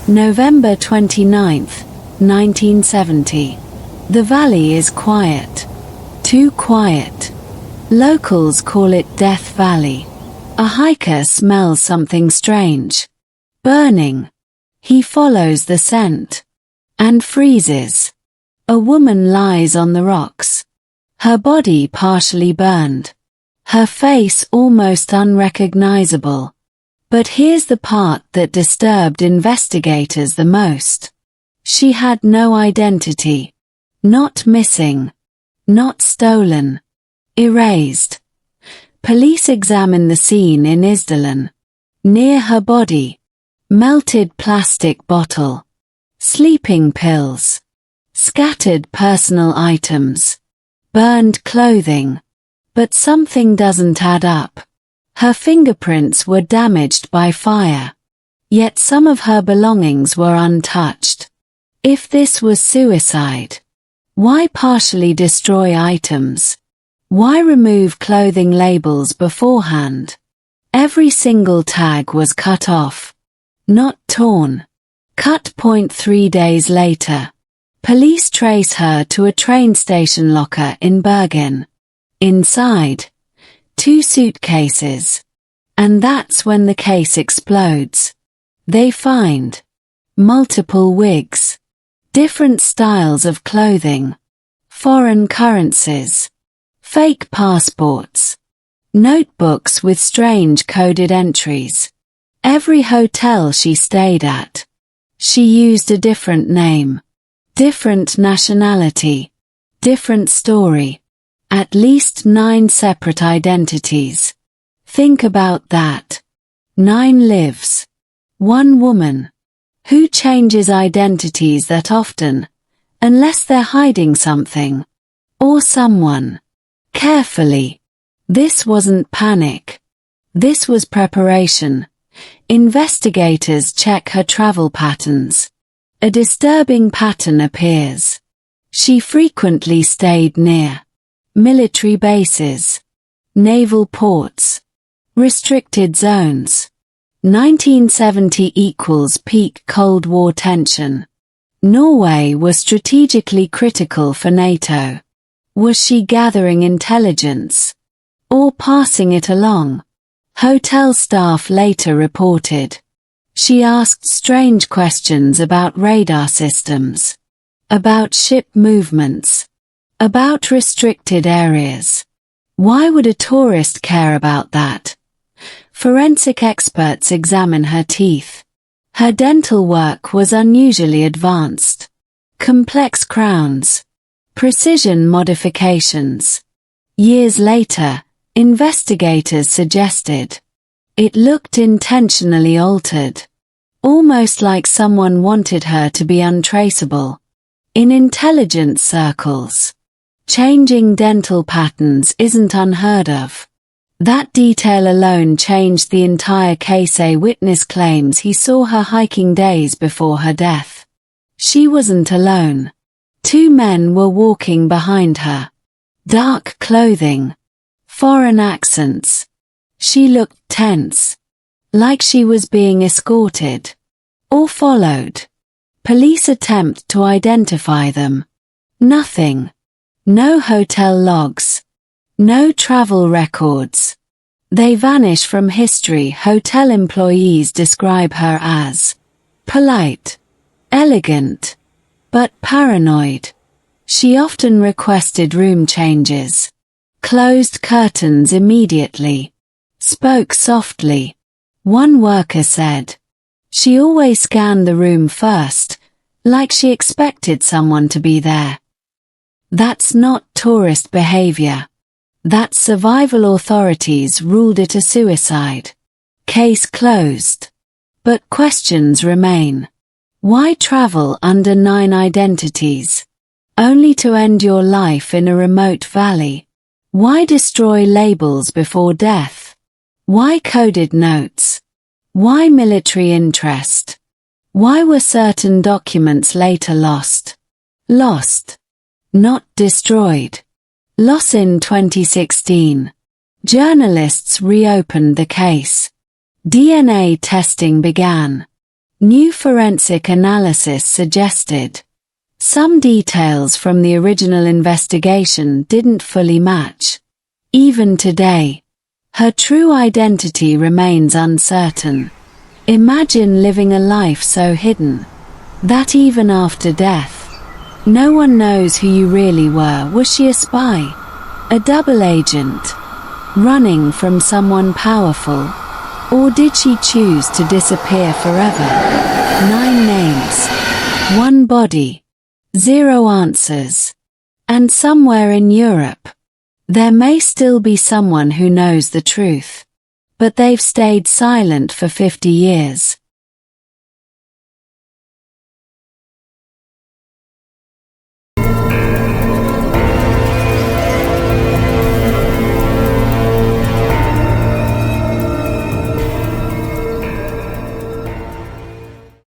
November 29, 1970. The valley is quiet. Too quiet. Locals call it Death Valley. A hiker smells something strange. Burning. He follows the scent. And freezes. A woman lies on the rocks. Her body partially burned. Her face almost unrecognizable. But here's the part that disturbed investigators the most. She had no identity. Not missing. Not stolen. Erased. Police examine the scene in Isdalen. Near her body. Melted plastic bottle. Sleeping pills. Scattered personal items. Burned clothing. But something doesn't add up. Her fingerprints were damaged by fire. Yet some of her belongings were untouched. If this was suicide, why partially destroy items? Why remove clothing labels beforehand? Every single tag was cut off. Not torn. Cut. 3 days later. Police trace her to a train station locker in Bergen. Inside, 2 suitcases. And that's when the case explodes. They find multiple wigs, different styles of clothing, foreign currencies, fake passports, notebooks with strange coded entries. Every hotel she stayed at, she used a different name, different nationality, different story. At least 9 separate identities. Think about that. 9 lives. 1 woman. Who changes identities that often, unless they're hiding something. Or someone. Carefully. This wasn't panic. This was preparation. Investigators check her travel patterns. A disturbing pattern appears. She frequently stayed near military bases, naval ports, restricted zones. 1970 equals peak Cold War tension. Norway was strategically critical for NATO. Was she gathering intelligence? Or passing it along? Hotel staff later reported. She asked strange questions about radar systems, about ship movements, about restricted areas. Why would a tourist care about that? Forensic experts examine her teeth. Her dental work was unusually advanced. Complex crowns. Precision modifications. Years later, investigators suggested it looked intentionally altered. Almost like someone wanted her to be untraceable. In intelligence circles, changing dental patterns isn't unheard of. That detail alone changed the entire case. A witness claims he saw her hiking days before her death. She wasn't alone. 2 men were walking behind her. Dark clothing. Foreign accents. She looked tense. Like she was being escorted. Or followed. Police attempt to identify them. Nothing. No hotel logs. No travel records. They vanish from history. Hotel employees describe her as polite, elegant, but paranoid. She often requested room changes. Closed curtains immediately. Spoke softly. One worker said, she always scanned the room first, like she expected someone to be there. That's not tourist behavior. That's survival. Authorities ruled it a suicide. Case closed. But questions remain. Why travel under 9 identities? Only to end your life in a remote valley. Why destroy labels before death? Why coded notes? Why military interest? Why were certain documents later lost? Lost. Not destroyed. Loss. In 2016. Journalists reopened the case. DNA testing began. New forensic analysis suggested some details from the original investigation didn't fully match. Even today, her true identity remains uncertain. Imagine living a life so hidden that even after death, no one knows who you really were. Was she a spy? A double agent? Running from someone powerful? Or did she choose to disappear forever? 9 names, 1 body, 0 answers. And somewhere in Europe, there may still be someone who knows the truth. But they've stayed silent for 50 years.